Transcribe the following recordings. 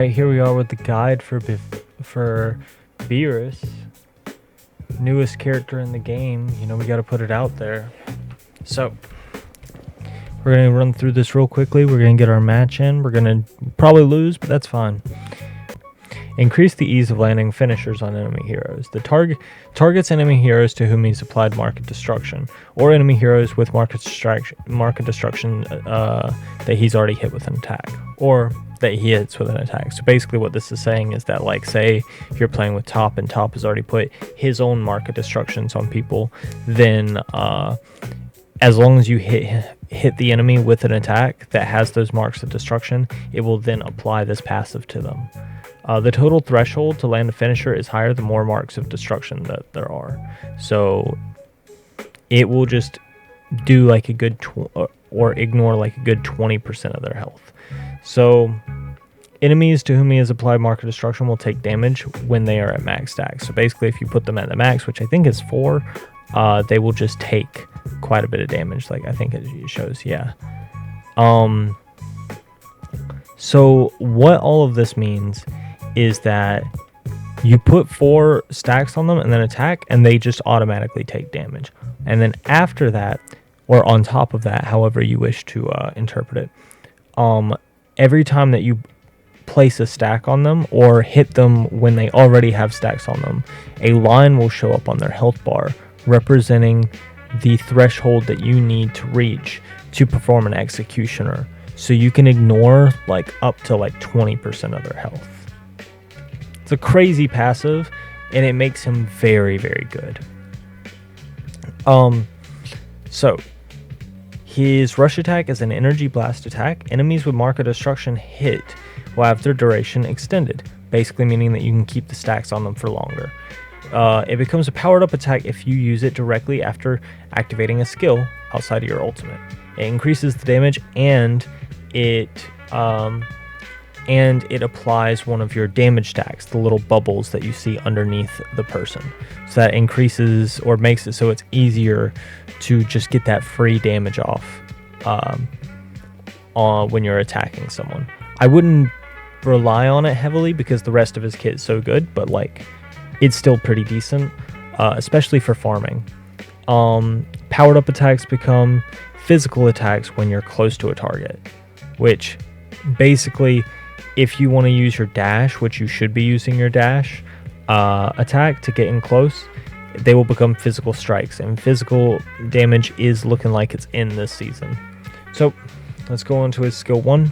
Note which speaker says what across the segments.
Speaker 1: Right, here we are with the guide for BEERUS, newest character in the game. You know, we got to put it out there. So we're gonna run through this real quickly. We're gonna get our match in. We're gonna probably lose, but that's fine. Increase the ease of landing finishers on enemy heroes. The targets enemy heroes to whom he's applied market destruction, or enemy heroes with market destruction that he's already hit with an attack, or that he hits with an attack. So basically what this is saying is that, like, say you're playing with Top and Top has already put his own market destructions on people, then as long as you hit the enemy with an attack that has those marks of destruction, it will then apply this passive to them. The total threshold to land a finisher is higher the more marks of destruction that there are. So it will just do like a good or ignore like a good 20% of their health. So enemies to whom he has applied mark of destruction will take damage when they are at max stack. So basically if you put them at the max, which I think is 4, they will just take quite a bit of damage. Like I think it shows, yeah. So what all of this means is that you put 4 stacks on them and then attack, and they just automatically take damage. And then after that, or on top of that, however you wish to interpret it, every time that you place a stack on them or hit them when they already have stacks on them, a line will show up on their health bar representing the threshold that you need to reach to perform an executioner. So you can ignore like up to like 20% of their health. It's a crazy passive, and it makes him very, very good. So his rush attack is an energy blast attack. Enemies with mark of destruction hit will have their duration extended, basically meaning that you can keep the stacks on them for longer. It becomes a powered up attack if you use it directly after activating a skill outside of your ultimate. It increases the damage, and it applies one of your damage stacks, the little bubbles that you see underneath the person. So that increases or makes it so it's easier to just get that free damage off when you're attacking someone. I wouldn't rely on it heavily because the rest of his kit is so good, but like it's still pretty decent, especially for farming. Powered up attacks become physical attacks when you're close to a target, which basically, if you want to use your dash, which you should be using your dash attack to get in close, they will become physical strikes, and physical damage is looking like it's in this season. So let's go on to his skill 1.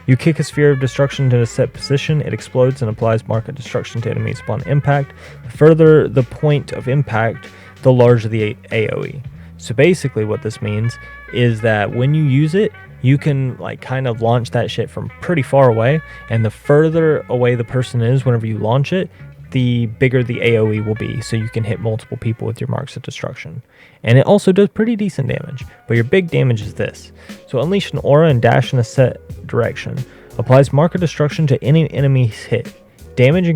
Speaker 1: You kick a sphere of destruction to a set position, it explodes and applies mark of destruction to enemies upon impact. The further the point of impact, the larger the AoE. So basically what this means is that when you use it, you can like kind of launch that shit from pretty far away, and the further away the person is whenever you launch it, the bigger the AoE will be, so you can hit multiple people with your marks of destruction. And it also does pretty decent damage, but your big damage is this. So unleash an aura and dash in a set direction. Applies mark of destruction to any enemy hit. Damage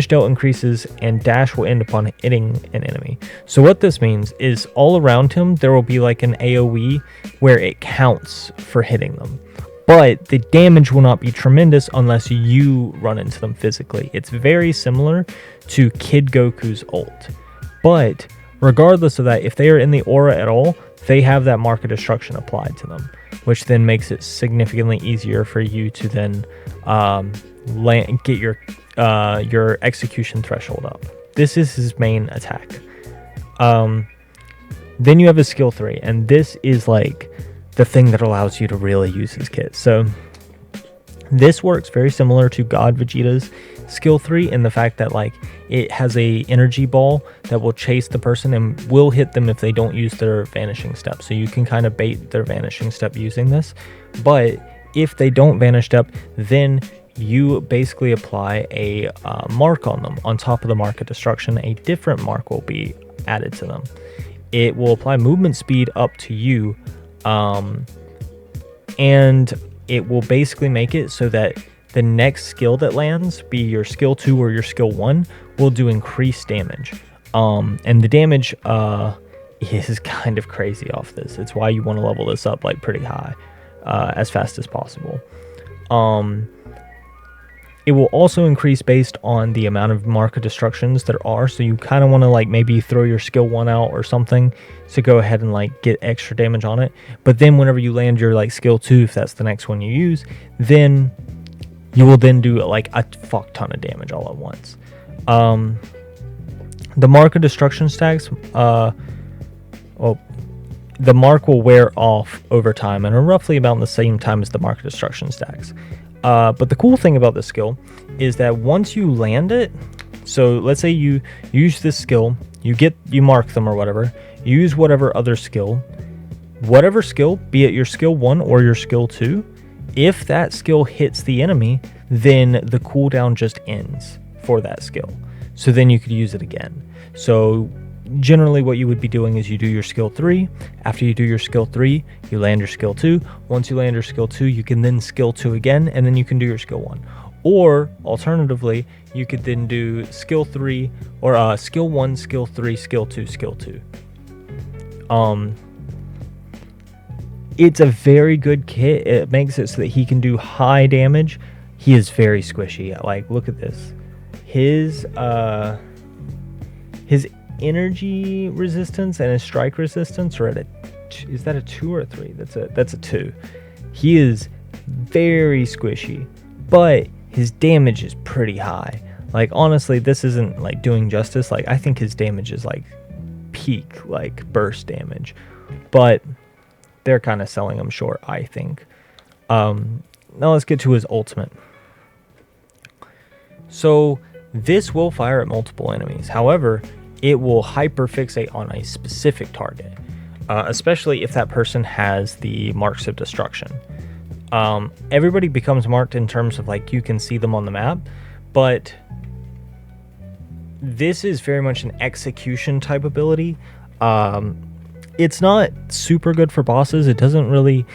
Speaker 1: dealt increases, and dash will end upon hitting an enemy. So what this means is all around him there will be like an AoE where it counts for hitting them, but the damage will not be tremendous unless you run into them physically. It's very similar to Kid Goku's ult, but regardless of that, if they are in the aura at all, they have that mark of destruction applied to them, which then makes it significantly easier for you to then get your execution threshold up. This is his main attack. Then you have his skill 3, and this is like the thing that allows you to really use his kit. So this works very similar to God Vegeta's skill 3 in the fact that like it has a energy ball that will chase the person and will hit them if they don't use their vanishing step. So you can kind of bait their vanishing step using this, but if they don't vanish step, then you basically apply a mark on them. On top of the mark of destruction, a different mark will be added to them. It will apply movement speed up to you, and it will basically make it so that the next skill that lands, be your skill 2 or your skill 1, will do increased damage. And the damage is kind of crazy off this. It's why you want to level this up like pretty high, as fast as possible. It will also increase based on the amount of mark of destructions there are. So you kind of want to like maybe throw your skill 1 out or something to go ahead and like get extra damage on it. But then whenever you land your like skill 2, if that's the next one you use, then you will then do like a fuck ton of damage all at once. The mark of destruction stacks, the mark will wear off over time and are roughly about the same time as the mark of destruction stacks. But the cool thing about this skill is that once you land it, so let's say you use this skill, you mark them or whatever, you use whatever skill, be it your skill 1 or your skill 2, if that skill hits the enemy, then the cooldown just ends for that skill. So then you could use it again. So generally what you would be doing is you do your skill 3. After you do your skill 3, you land your skill 2. Once you land your skill 2, you can then skill 2 again, and then you can do your skill 1. Or alternatively, you could then do skill 3 or skill 1, skill 3, skill 2, skill 2. It's a very good kit. It makes it so that he can do high damage. He is very squishy. Like, look at this. His energy resistance and his strike resistance are at is that a 2 or a 3? That's a 2. He is very squishy, but his damage is pretty high. Like, honestly, this isn't like doing justice. Like, I think his damage is like peak, like burst damage, but they're kind of selling him short, I think. Now let's get to his ultimate. So this will fire at multiple enemies. However, it will hyperfixate on a specific target, especially if that person has the marks of destruction. Everybody becomes marked in terms of like you can see them on the map, but this is very much an execution type ability. It's not super good for bosses. It doesn't really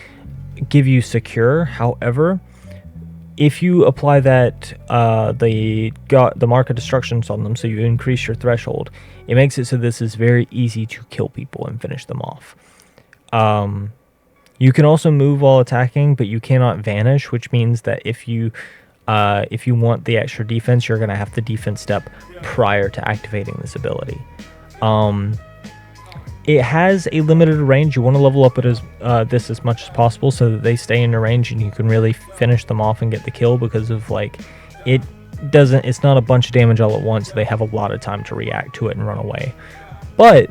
Speaker 1: give you secure. However, if you apply that the mark of destructions on them, so you increase your threshold, it makes it so this is very easy to kill people and finish them off. You can also move while attacking, but you cannot vanish, which means that if you want the extra defense, you're going to have the defense step prior to activating this ability. It has a limited range. You want to level up it this as much as possible so that they stay in your range and you can really finish them off and get the kill, because of like it's not a bunch of damage all at once, so they have a lot of time to react to it and run away. But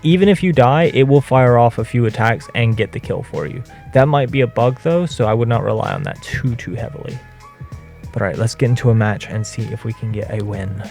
Speaker 1: even if you die, it will fire off a few attacks and get the kill for you. That might be a bug though, so I would not rely on that too heavily. But alright, let's get into a match and see if we can get a win.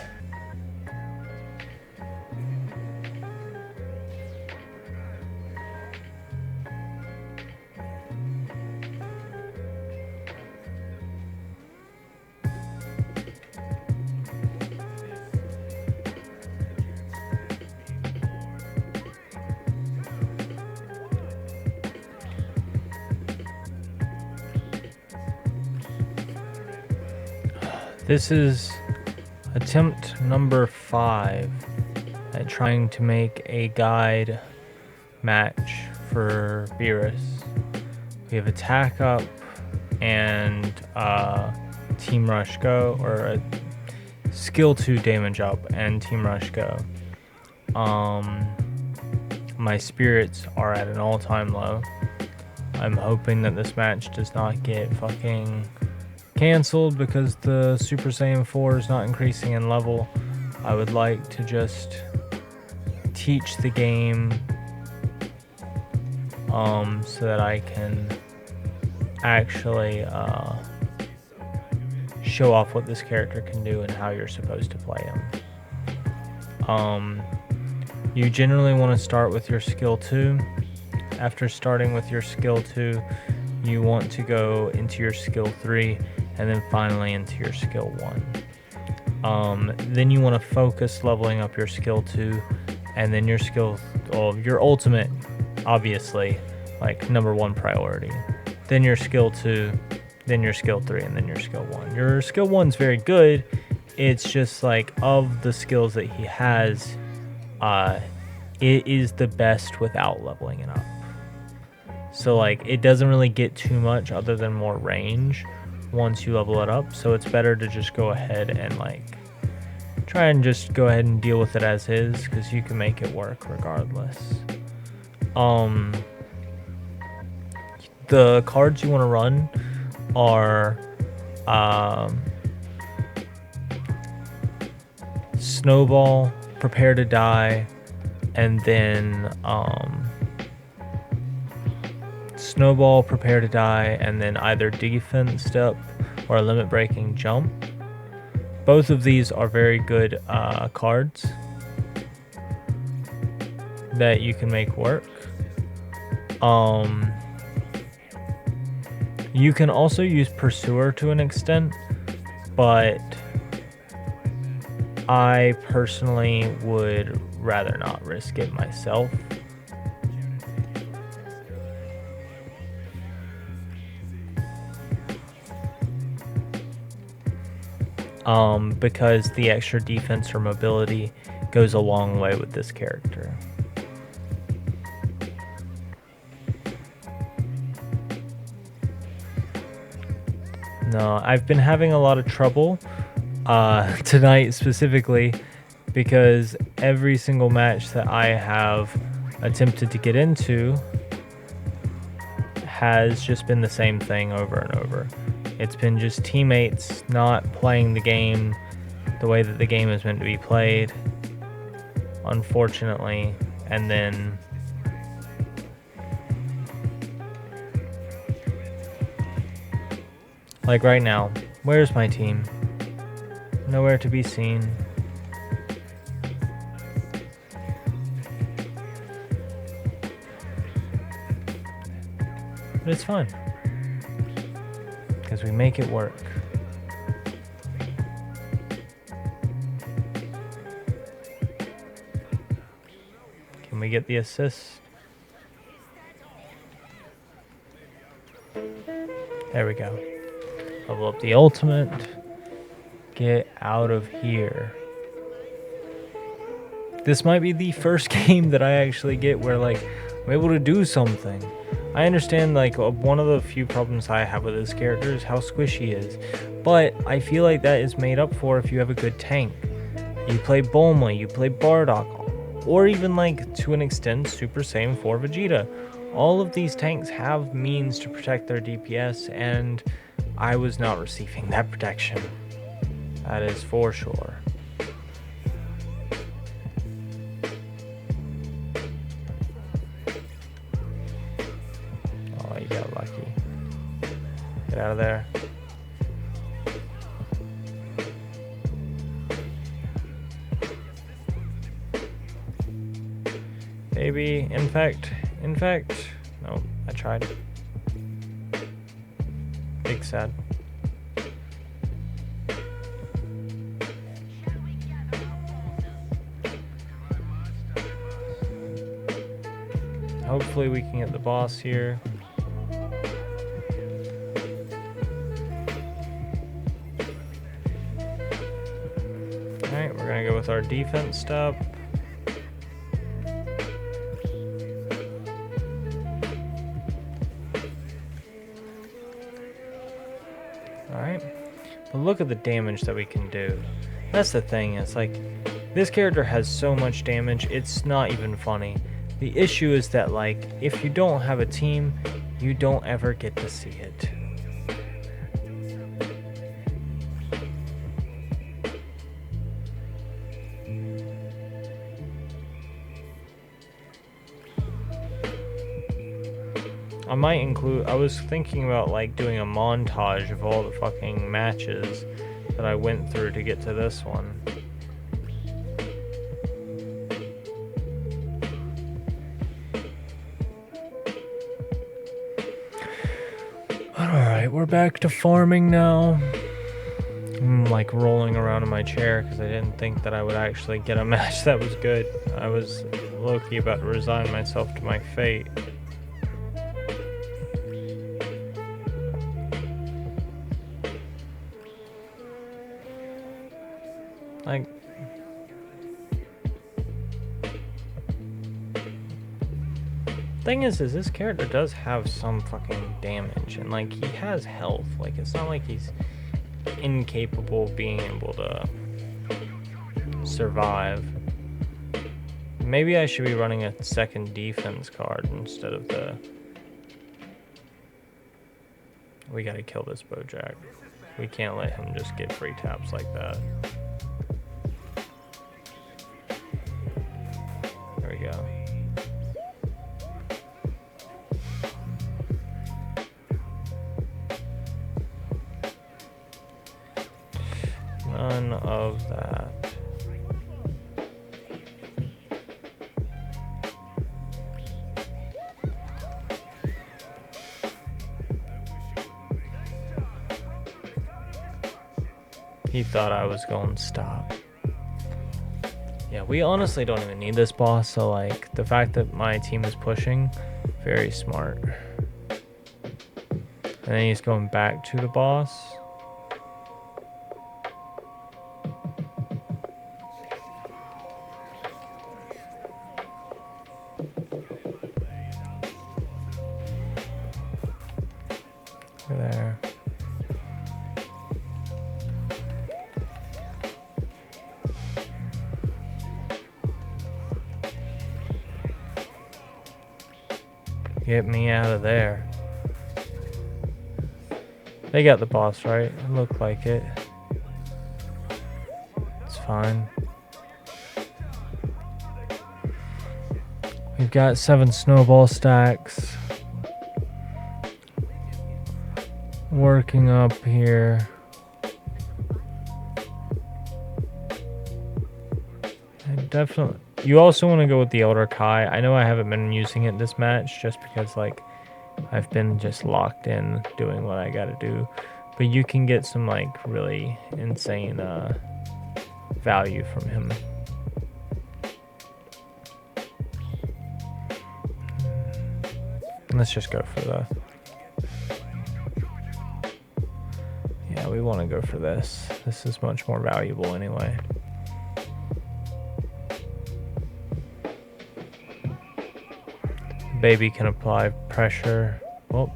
Speaker 1: This is attempt number 5 at trying to make a guide match for BEERUS. We have attack up and team rush go, or a skill 2 damage up and team rush go. My spirits are at an all-time low. I'm hoping that this match does not get fucking canceled because the Super Saiyan 4 is not increasing in level. I would like to just teach the game so that I can actually show off what this character can do and how you're supposed to play him. You generally want to start with your skill 2. After starting with your skill 2, you want to go into your skill 3 and then finally into your skill 1. Then you want to focus leveling up your skill 2, and then your your ultimate, obviously, like number 1 priority. Then your skill 2, then your skill 3, and then your skill 1. Your skill 1's very good. It's just like, of the skills that he has, it is the best without leveling it up. So like, it doesn't really get too much other than more range. once you level it up, so it's better to just go ahead and like try and just go ahead and deal with it as is, because you can make it work regardless. The cards you want to run are Snowball, Prepare to Die, and then Snowball, Prepare to Die, and then either Defense Step or Limit Breaking Jump. Both of these are very good cards that you can make work. You can also use Pursuer to an extent, but I personally would rather not risk it myself. Because the extra defense or mobility goes a long way with this character. No, I've been having a lot of trouble tonight specifically, because every single match that I have attempted to get into has just been the same thing over and over. It's been just teammates not playing the game the way that the game is meant to be played, unfortunately, and then like right now, where's my team? Nowhere to be seen. But it's fun, because we make it work. Can we get the assist? There we go. Level up the ultimate. Get out of here. This might be the first game that I actually get where like I'm able to do something. I understand like one of the few problems I have with this character is how squishy he is, but I feel like that is made up for if you have a good tank. You play Bulma, you play Bardock, or even like to an extent Super Saiyan 4 Vegeta. All of these tanks have means to protect their DPS, and I was not receiving that protection. That is for sure. Oh, you got lucky. Get out of there. Baby, in fact, no, I tried. Big sad. Hopefully we can get the boss here. Alright, we're gonna go with our defense step. Alright, but look at the damage that we can do. That's the thing, it's like, this character has so much damage, it's not even funny. The issue is that, like, if you don't have a team, you don't ever get to see it. I was thinking about, like, doing a montage of all the fucking matches that I went through to get to this one. Alright, we're back to farming now. I'm like rolling around in my chair because I didn't think that I would actually get a match that was good. I was low-key about to resign myself to my fate. Like, Thing is this character does have some fucking damage, and like he has health. Like it's not like he's incapable of being able to survive. Maybe I should be running a second defense card instead of the... We gotta kill this Bojack. We can't let him just get free taps like that. There we go. None of that. He thought I was going to stop. Yeah, we honestly don't even need this boss, so like the fact that my team is pushing, very smart. And then he's going back to the boss. There. Get me out of there. They got the boss, right? It looked like it. It's fine. We've got 7 snowball stacks. Working up here. And definitely... You also want to go with the Elder Kai. I know I haven't been using it this match just because like I've been just locked in doing what I gotta do. But you can get some like really insane value from him. Let's just go for the... Yeah, we want to go for this. This is much more valuable anyway. Baby can apply pressure. Oh.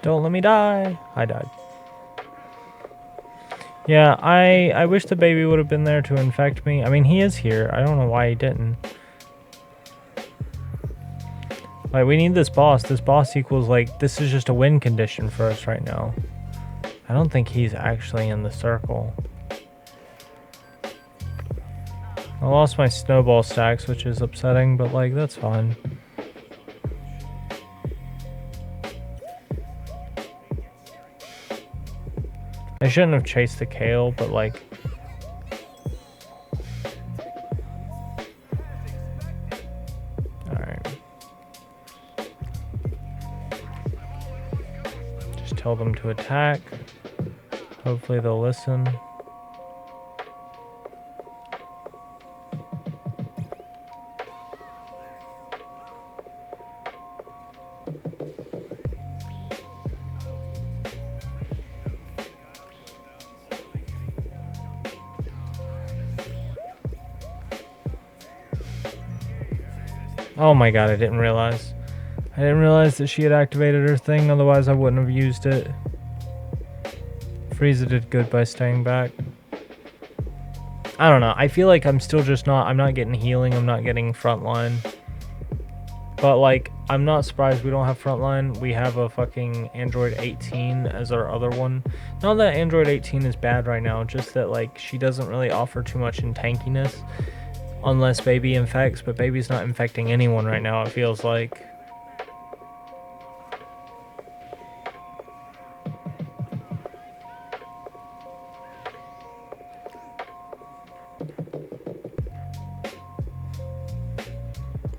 Speaker 1: Don't let me die. I died. Yeah, I wish the baby would have been there to infect me. I mean, he is here. I don't know why he didn't. Like, we need this boss. This boss equals, like, this is just a win condition for us right now. I don't think he's actually in the circle. I lost my snowball stacks, which is upsetting, but, like, that's fine. I shouldn't have chased the kale, but like... Alright. Just tell them to attack. Hopefully they'll listen. Oh my god, I didn't realize. I didn't realize that she had activated her thing, otherwise I wouldn't have used it. Frieza did good by staying back. I don't know, I feel like I'm still just not, I'm not getting healing, I'm not getting frontline. But like, I'm not surprised we don't have frontline. We have a fucking Android 18 as our other one. Not that Android 18 is bad right now, just that like, she doesn't really offer too much in tankiness. Unless Baby infects, but Baby's not infecting anyone right now, it feels like.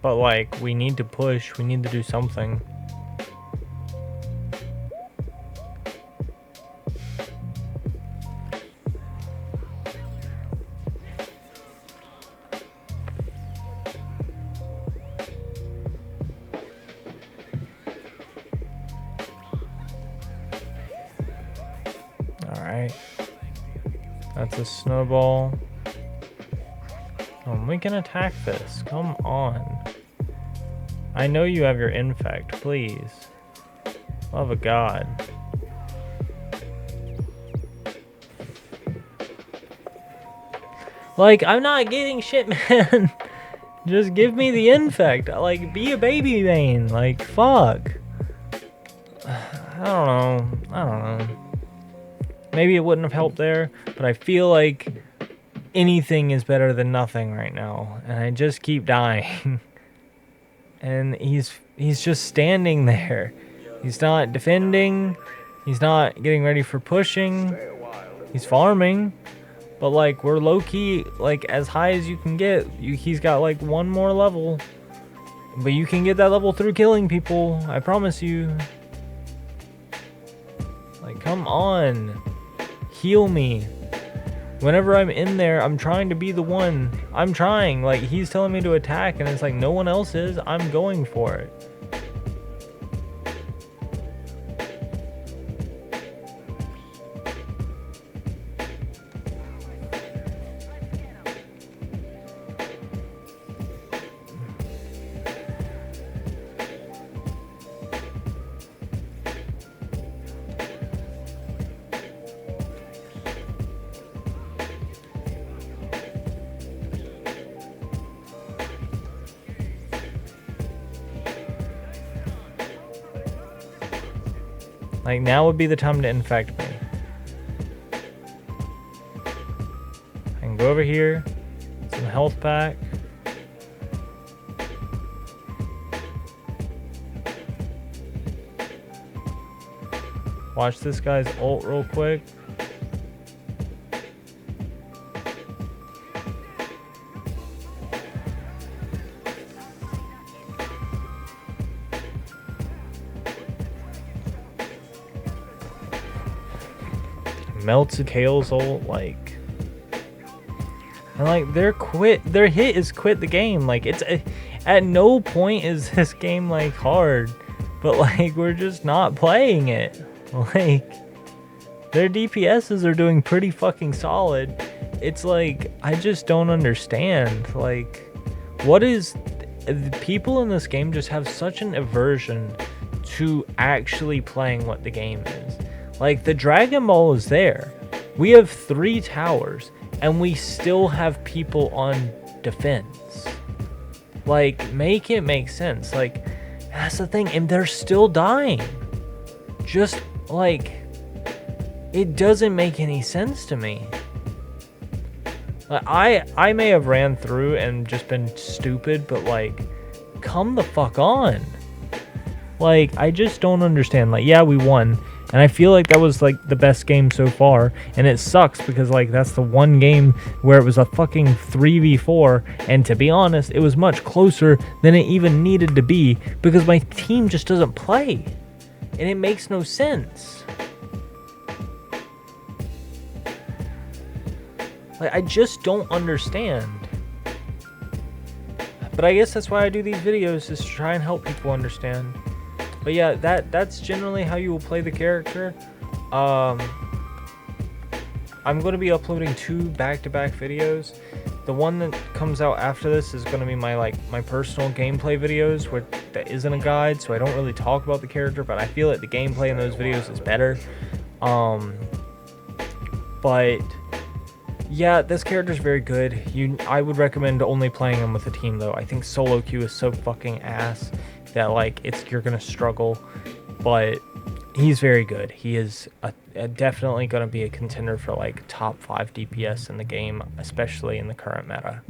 Speaker 1: But like, we need to push, we need to do something. It's a snowball. We can attack this. Come on. I know you have your infect. Please. Love of God. Like, I'm not getting shit, man. Just give me the infect. Like, be a baby main. Like, fuck. I don't know. Maybe it wouldn't have helped there, but I feel like anything is better than nothing right now. And I just keep dying. And he's just standing there. He's not defending. He's not getting ready for pushing. He's farming. But, like, we're low-key, like, as high as you can get. He's got, like, one more level. But you can get that level through killing people. I promise you. Like, come on. Heal me. Whenever I'm in there, I'm trying to be the one. I'm trying. Like, he's telling me to attack, and it's like, no one else is. I'm going for it. Like, now would be the time to infect me. I can go over here. Some health pack. Watch this guy's ult real quick. Melts Kale's ult, like, and like their hit is quit the game. Like, it's at no point is this game like hard, but like we're just not playing it. Like, their DPSs are doing pretty fucking solid. It's like, I just don't understand. Like, what is, the people in this game just have such an aversion to actually playing what the game is. Like, the Dragon Ball is there. We have 3 towers, and we still have people on defense. Like, make it make sense. Like, that's the thing, and they're still dying. Just, like, it doesn't make any sense to me. Like, I may have ran through and just been stupid, but, like, come the fuck on. Like, I just don't understand. Like, yeah, we won. And I feel like that was, like, the best game so far. And it sucks because, like, that's the one game where it was a fucking 3v4. And to be honest, it was much closer than it even needed to be because my team just doesn't play. And it makes no sense. Like, I just don't understand. But I guess that's why I do these videos, is to try and help people understand. But yeah, that's generally how you will play the character. I'm going to be uploading 2 back-to-back videos. The one that comes out after this is going to be my personal gameplay videos, where that isn't a guide, so I don't really talk about the character, but I feel like the gameplay in those videos is better. But yeah, this character's very good. I would recommend only playing him with a team, though. I think solo queue is so fucking ass that, like, you're gonna struggle, but he's very good. He is definitely gonna be a contender for, like, top 5 DPS in the game, especially in the current meta.